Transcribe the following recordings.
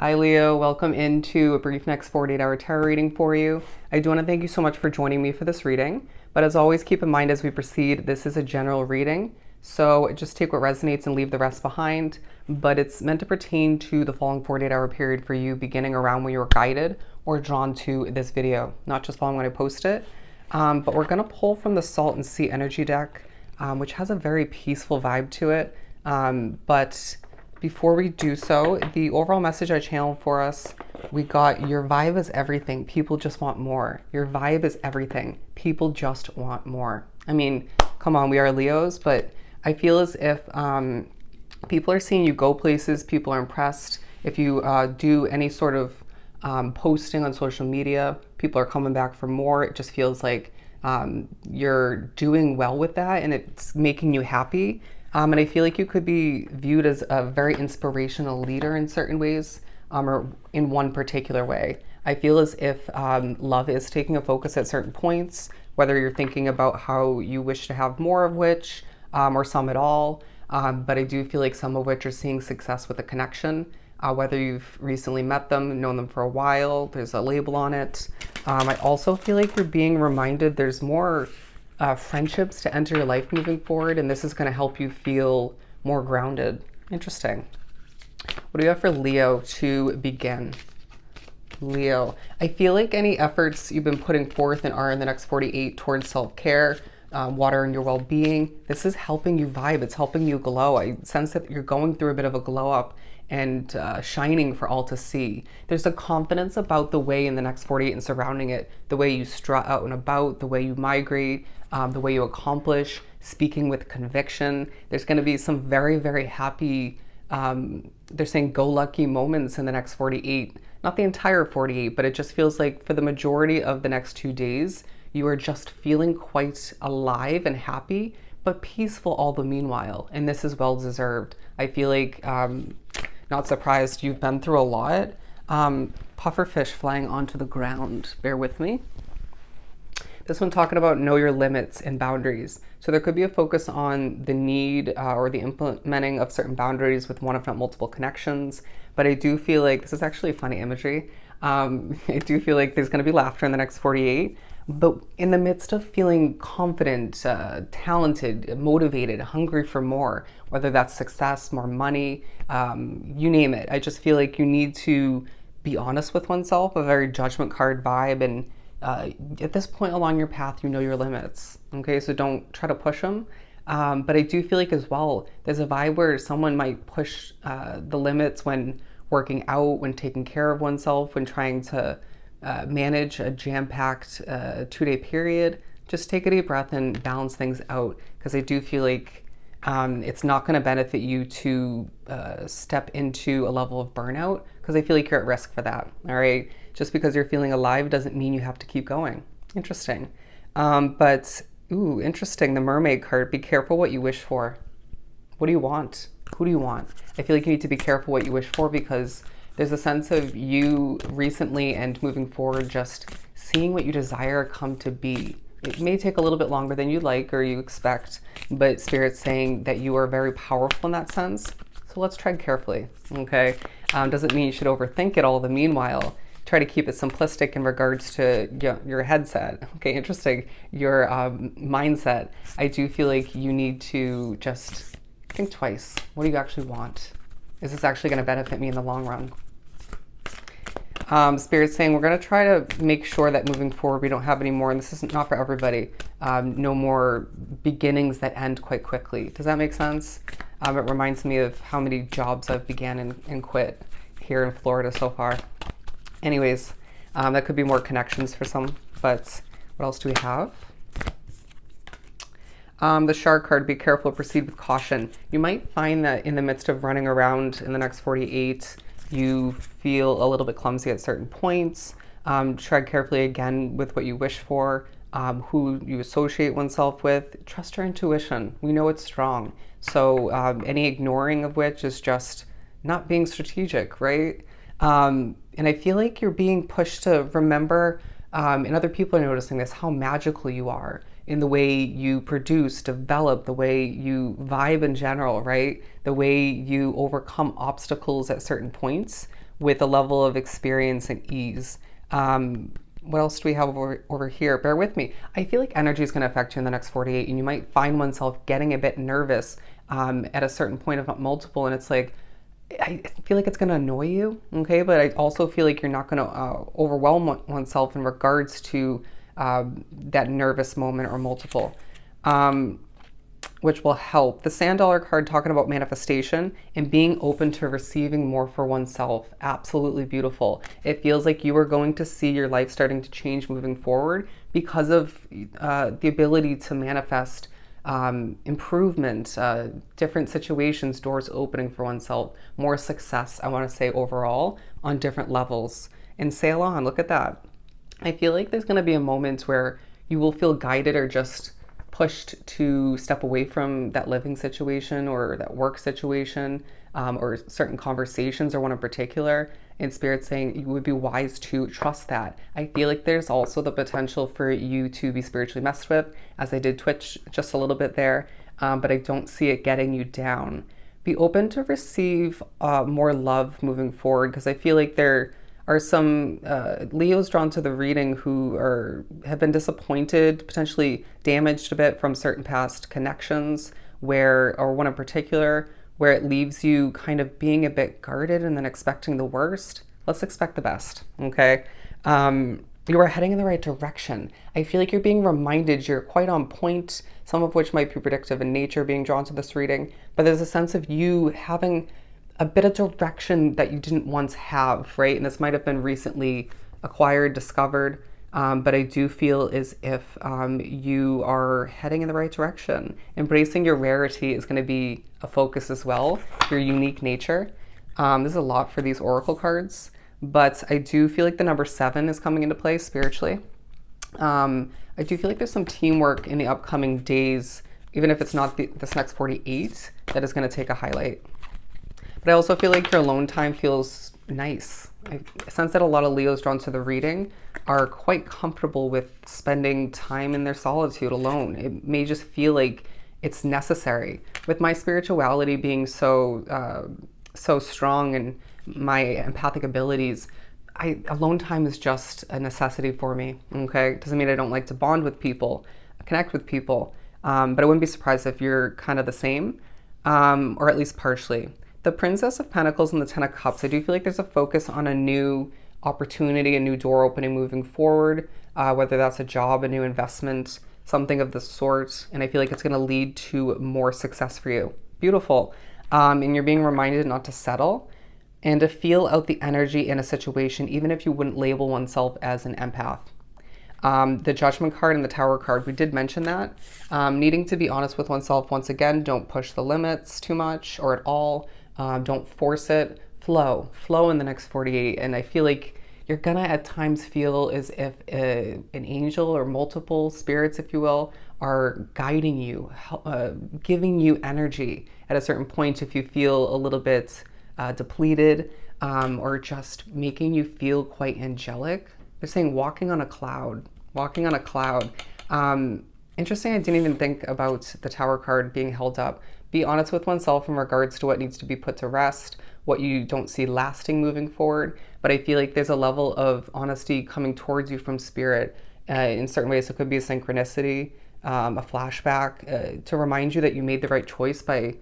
Hi Leo, welcome into a brief next 48-hour tarot reading for you. I do want to thank you so much for joining me for this reading, but as always, keep in mind as we proceed, this is a general reading, so just take what resonates and leave the rest behind, but it's meant to pertain to the following 48-hour period for you, beginning around when you were guided or drawn to this video, not just following when I post it. But we're going to pull from the Salt and Sea energy deck, which has a very peaceful vibe to it, but before we do so, the overall message I channeled for us, we got your vibe is everything. People just want more. Your vibe is everything. People just want more. I mean, come on, we are Leos, but I feel as if people are seeing you go places, people are impressed. If you do any sort of posting on social media, people are coming back for more. It just feels like you're doing well with that and it's making you happy. And I feel like you could be viewed as a very inspirational leader in certain ways, or in one particular way. I feel as if love is taking a focus at certain points, whether you're thinking about how you wish to have more of which, or some at all. But I do feel like some of which are seeing success with a connection, whether you've recently met them, known them for a while, there's a label on it. I also feel like you're being reminded there's more friendships to enter your life moving forward, and this is going to help you feel more grounded. Interesting. What do you have for Leo to begin? Leo, I feel like any efforts you've been putting forth and are in the next 48 towards self-care, water and your well-being, this is helping you vibe. It's helping you glow. I sense that you're going through a bit of a glow up and shining for all to see. There's a confidence about the way in the next 48 and surrounding it, the way you strut out and about, the way you migrate, the way you accomplish, speaking with conviction. There's going to be some very, very happy, they're saying go lucky moments in the next 48. Not the entire 48, but it just feels like for the majority of the next 2 days, you are just feeling quite alive and happy, but peaceful all the meanwhile. And this is well deserved. I feel like, not surprised, you've been through a lot. Pufferfish flying onto the ground. Bear with me. This one talking about know your limits and boundaries. So there could be a focus on the need or the implementing of certain boundaries with one, if not multiple connections. But I do feel like this is actually funny imagery. I do feel like there's going to be laughter in the next 48. But in the midst of feeling confident, talented, motivated, hungry for more, whether that's success, more money, you name it, I just feel like you need to be honest with oneself, a very judgment card vibe. And at this point along your path, you know your limits. Okay, so don't try to push them. But I do feel like as well, there's a vibe where someone might push the limits when working out, when taking care of oneself, when trying to manage a jam-packed 2-day period. Just take a deep breath and balance things out, because I do feel like it's not going to benefit you to step into a level of burnout, because I feel like you're at risk for that. All right, just because you're feeling alive doesn't mean you have to keep going. Interesting. But ooh, interesting, the Mermaid card. Be careful what you wish for. What do you want? Who do you want? I feel like you need to be careful what you wish for, because there's a sense of you recently and moving forward just seeing what you desire come to be. It may take a little bit longer than you like or you expect, but Spirit's saying that you are very powerful in that sense. So let's tread carefully, okay? Doesn't mean you should overthink it all the meanwhile. Try to keep it simplistic in regards to your headset. Okay, interesting. Your mindset. I do feel like you need to just think twice. What do you actually want? Is this actually going to benefit me in the long run? Spirit's saying we're going to try to make sure that moving forward we don't have any more, and this is not for everybody, no more beginnings that end quite quickly. Does that make sense? It reminds me of how many jobs I've began and quit here in Florida so far. Anyways, that could be more connections for some, but what else do we have? The Shark card, be careful, proceed with caution. You might find that in the midst of running around in the next 48, you feel a little bit clumsy at certain points. Tread carefully again with what you wish for, who you associate oneself with. Trust your intuition. We know it's strong. So any ignoring of which is just not being strategic, right? And I feel like you're being pushed to remember, and other people are noticing this, how magical you are in the way you produce, develop, the way you vibe in general, right? The way you overcome obstacles at certain points with a level of experience and ease. What else do we have over here? Bear with me. I feel like energy is going to affect you in the next 48, and you might find oneself getting a bit nervous at a certain point, if not multiple, and it's like, I feel like it's going to annoy you, okay? But I also feel like you're not going to overwhelm oneself in regards to that nervous moment or multiple, which will help. The Sand Dollar card talking about manifestation and being open to receiving more for oneself. Absolutely beautiful. It feels like you are going to see your life starting to change moving forward because of the ability to manifest improvement, different situations, doors opening for oneself, more success, I want to say overall, on different levels. And sail on, look at that. I feel like there's going to be a moment where you will feel guided or just pushed to step away from that living situation or that work situation, or certain conversations, or one in particular, and Spirit saying you would be wise to trust that. I feel like there's also the potential for you to be spiritually messed with, as I did twitch just a little bit there, but I don't see it getting you down. Be open to receive more love moving forward, because I feel like there are some Leos drawn to the reading who have been disappointed, potentially damaged a bit from certain past connections, or one in particular, where it leaves you kind of being a bit guarded and then expecting the worst. Let's expect the best, okay? You are heading in the right direction. I feel like you're being reminded you're quite on point, some of which might be predictive in nature, being drawn to this reading, but there's a sense of you having a bit of direction that you didn't once have, right? And this might have been recently acquired, discovered, but I do feel as if you are heading in the right direction. Embracing your rarity is going to be a focus as well, your unique nature. This is a lot for these oracle cards, but I do feel like the number 7 is coming into play spiritually. I do feel like there's some teamwork in the upcoming days, even if it's not this next 48, that is going to take a highlight. But I also feel like your alone time feels nice. I sense that a lot of Leos drawn to the reading are quite comfortable with spending time in their solitude alone. It may just feel like it's necessary. With my spirituality being so strong and my empathic abilities, alone time is just a necessity for me, okay? It doesn't mean I don't like to bond with people, connect with people, but I wouldn't be surprised if you're kind of the same, or at least partially. The Princess of Pentacles and the Ten of Cups, I do feel like there's a focus on a new opportunity, a new door opening moving forward, whether that's a job, a new investment, something of the sort, and I feel like it's going to lead to more success for you. Beautiful. And you're being reminded not to settle and to feel out the energy in a situation, even if you wouldn't label oneself as an empath. The Judgment card and the Tower card, we did mention that. Needing to be honest with oneself once again, don't push the limits too much or at all. Don't force it. Flow in the next 48. And I feel like you're gonna at times feel as if an angel or multiple spirits, if you will, are guiding you, giving you energy at a certain point if you feel a little bit depleted, or just making you feel quite angelic. They're saying walking on a cloud. Interesting, I didn't even think about the Tower card being held up. Be honest with oneself in regards to what needs to be put to rest, what you don't see lasting moving forward. But I feel like there's a level of honesty coming towards you from Spirit in certain ways. It could be a synchronicity, a flashback, to remind you that you made the right choice by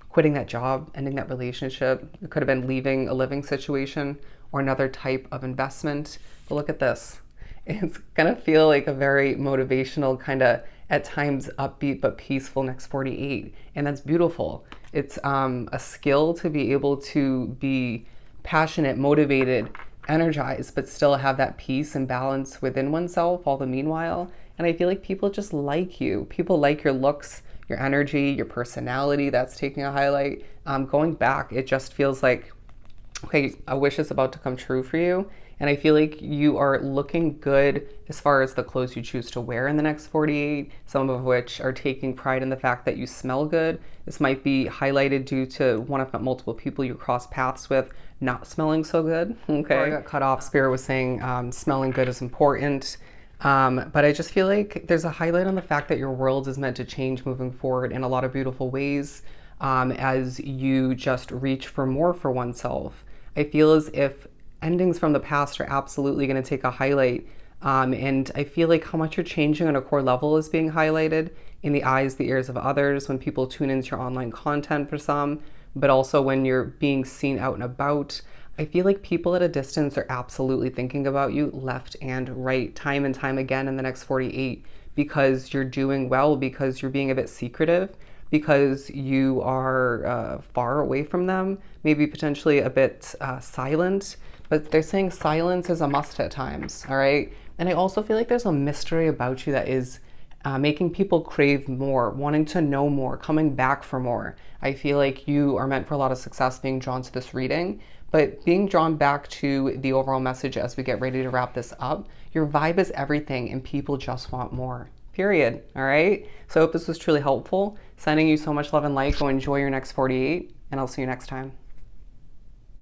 quitting that job, ending that relationship. It could have been leaving a living situation or another type of investment. But look at this. It's gonna feel like a very motivational, kind of at times upbeat but peaceful next 48. And that's beautiful. It's a skill to be able to be passionate, motivated, energized, but still have that peace and balance within oneself all the meanwhile. And I feel like people just like you. People like your looks, your energy, your personality. That's taking a highlight. Going back, it just feels like, okay, a wish is about to come true for you. And I feel like you are looking good as far as the clothes you choose to wear in the next 48, some of which are taking pride in the fact that you smell good. This might be highlighted due to one, if not multiple people you cross paths with not smelling so good. Okay. Before I got cut off, Spirit was saying smelling good is important. But I just feel like there's a highlight on the fact that your world is meant to change moving forward in a lot of beautiful ways, as you just reach for more for oneself. I feel as if endings from the past are absolutely going to take a highlight. And I feel like how much you're changing on a core level is being highlighted in the eyes, the ears of others when people tune into your online content for some, but also when you're being seen out and about. I feel like people at a distance are absolutely thinking about you left and right, time and time again in the next 48, because you're doing well, because you're being a bit secretive, because you are far away from them, maybe potentially a bit silent. But they're saying silence is a must at times, all right? And I also feel like there's a mystery about you that is making people crave more, wanting to know more, coming back for more. I feel like you are meant for a lot of success being drawn to this reading, but being drawn back to the overall message as we get ready to wrap this up, your vibe is everything and people just want more. Period. All right? So I hope this was truly helpful. Sending you so much love and light. Go enjoy your next 48, and I'll see you next time.